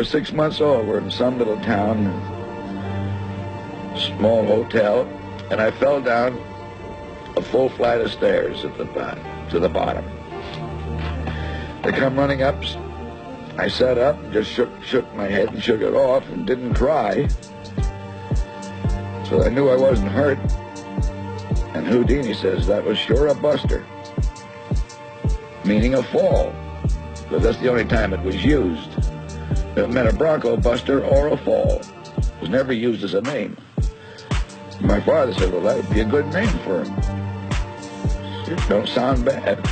was 6 months old. We're in some little town, small hotel, and I fell down a full flight of stairs to the bottom. They come running up. I sat up, just shook my head and shook it off and didn't cry. So I knew I wasn't hurt. And Houdini says, that was sure a buster, meaning a fall, because that's the only time it was used. It meant a bronco buster or a fall. It was never used as a name. My father said, well, that would be a good name for him. It don't sound bad.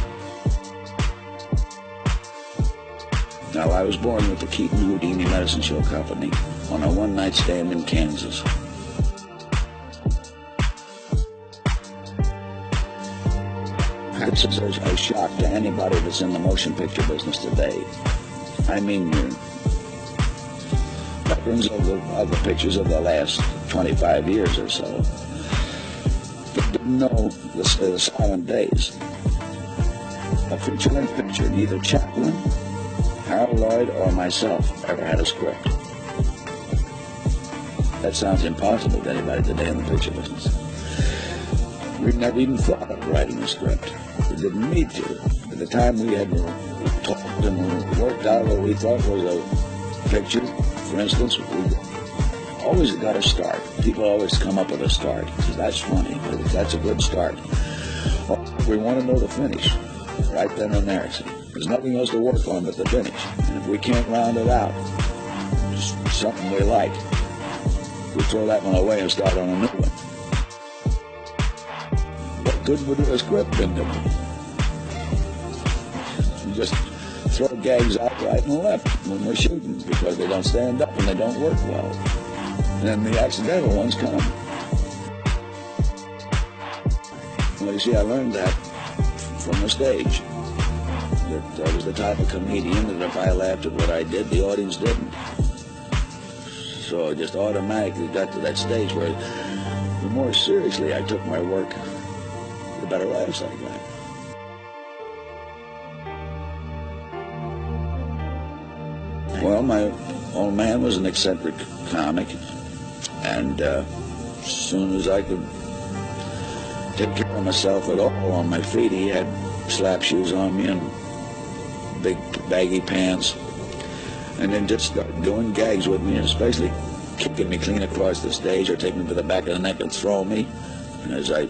Now, I was born with the Keaton Houdini Medicine Show Company on a one-night stand in Kansas. This is a shock to anybody that's in the motion picture business today. I mean, veterans of the pictures of the last 25 years or so that didn't know the silent days. A feature-length picture, neither Chaplin, Harold Lloyd, or myself ever had a script. That sounds impossible to anybody today in the picture business. We never even thought of writing a script. We didn't need to. At the time we had talked and worked out what we thought was a picture. For instance, we always got a start. People always come up with a start. That's funny. That's a good start. We want to know the finish right then and there. See? There's nothing else to work on but the finish. And if we can't round it out, just something we like, we throw that one away and start on a new one. What good would a script been doing? You just throw gags out right and left when we're shooting because they don't stand up and they don't work well. And then the accidental ones come. Well, you see, I learned that from the stage. That I was the type of comedian that if I laughed at what I did, the audience didn't. So I just automatically got to that stage where the more seriously I took my work, the better laughs I got. Well, my old man was an eccentric comic, and as soon as I could take care of myself at all on my feet, he had slap shoes on me and big baggy pants, and then just start doing gags with me, and especially kicking me clean across the stage or taking me to the back of the neck and throw me. And as I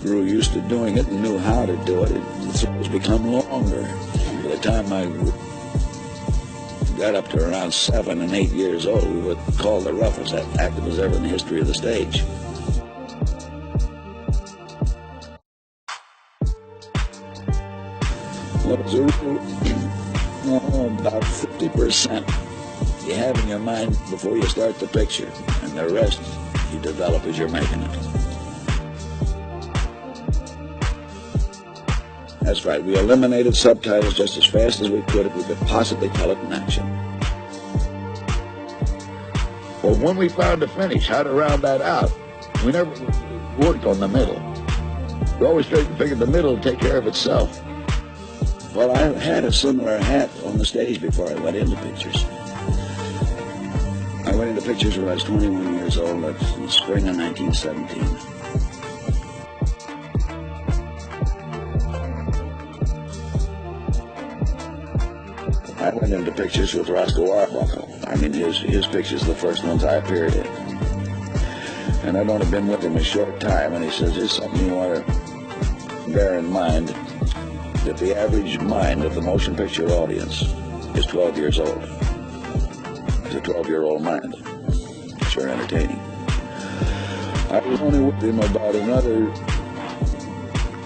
grew used to doing it and knew how to do it, the throws become longer. By the time I got up to around 7 and 8 years old, we were called the roughest actors ever in the history of the stage. Well, as a rule, about 50% you have in your mind before you start the picture, and the rest you develop as you're making it. That's right, we eliminated subtitles just as fast as we could if we could possibly tell it in action. Well, when we found the finish, how to round that out, we never worked on the middle. We always figured the middle would take care of itself. Well, I had a similar hat on the stage before I went into pictures. I went into pictures when I was 21 years old. That's in the spring of 1917. I went into pictures with Roscoe Arbuckle. I mean, his pictures are the first ones I appeared in. And I'd only been with him a short time, and he says, there's something you want to bear in mind, that the average mind of the motion picture audience is 12 years old. It's a 12-year-old mind. Sure entertaining. I was only with him about another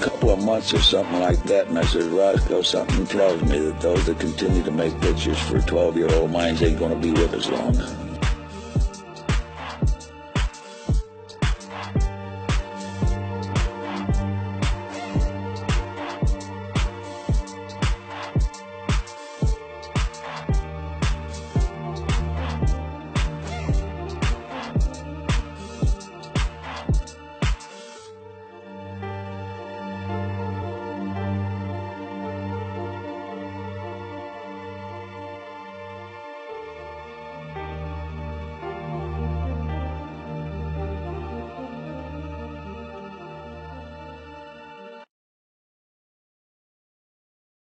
couple of months or something like that, and I said, Roscoe, something tells me that those that continue to make pictures for 12-year-old minds ain't going to be with us long.